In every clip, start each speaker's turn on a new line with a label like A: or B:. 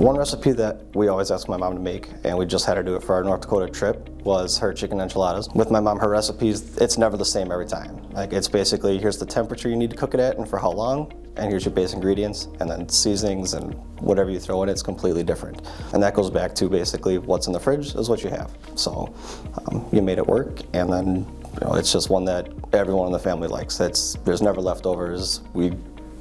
A: One recipe that we always ask my mom to make, and we just had her do it for our North Dakota trip, was her chicken enchiladas. With my mom, her recipes, it's never the same every time. Like, it's basically, here's the temperature you need to cook it at and for how long, and here's your base ingredients, and then seasonings and whatever you throw in, it's completely different. And that goes back to basically what's in the fridge is what you have. So you made it work, and then it's just one that everyone in the family likes. There's never leftovers. We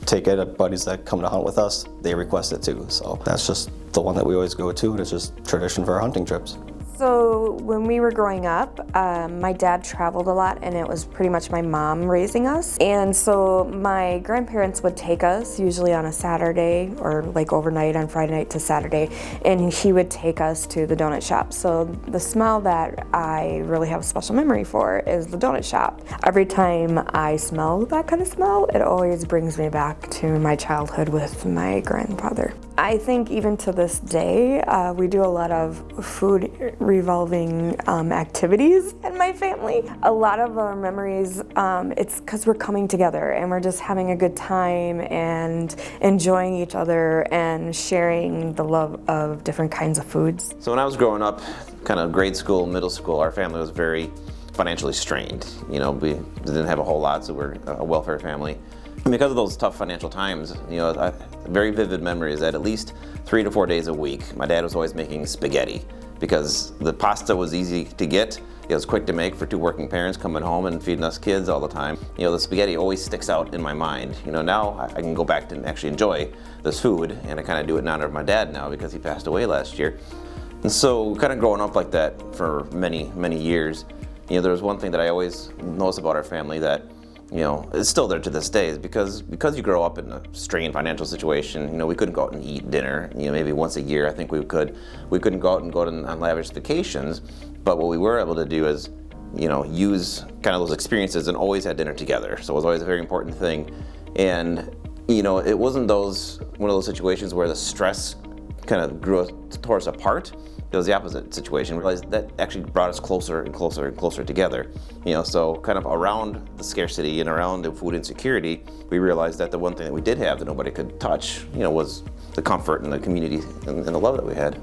A: take it at buddies that come to hunt with us, they request it too. So that's just the one that we always go to, and it's just tradition for our hunting trips.
B: So when we were growing up, my dad traveled a lot, and it was pretty much my mom raising us. And so my grandparents would take us usually on a Saturday or like overnight on Friday night to Saturday, and he would take us to the donut shop. So the smell that I really have a special memory for is the donut shop. Every time I smell that kind of smell, it always brings me back to my childhood with my grandfather. I think even to this day, we do a lot of food revolving activities in my family. A lot of our memories, it's because we're coming together and we're just having a good time and enjoying each other and sharing the love of different kinds of foods.
C: So when I was growing up, kind of grade school, middle school, our family was very financially strained. We didn't have a whole lot, so we're a welfare family. And because of those tough financial times, very vivid memories that at least 3 to 4 days a week, my dad was always making spaghetti because the pasta was easy to get. It was quick to make for two working parents coming home and feeding us kids all the time. The spaghetti always sticks out in my mind. Now I can go back and actually enjoy this food, and I kind of do it in honor of my dad now because he passed away last year. And so kind of growing up like that for many, many years, there was one thing that I always noticed about our family that it's still there to this day, is because you grow up in a strained financial situation. We couldn't go out and eat dinner. Maybe once a year, I think we could. We couldn't go out and go on lavish vacations. But what we were able to do is, use kind of those experiences and always had dinner together. So it was always a very important thing. And it wasn't one of those situations where the stress kind of tore us apart. It was the opposite situation. We realized that actually brought us closer and closer and closer together. So kind of around the scarcity and around the food insecurity, we realized that the one thing that we did have that nobody could touch, was the comfort and the community and the love that we had.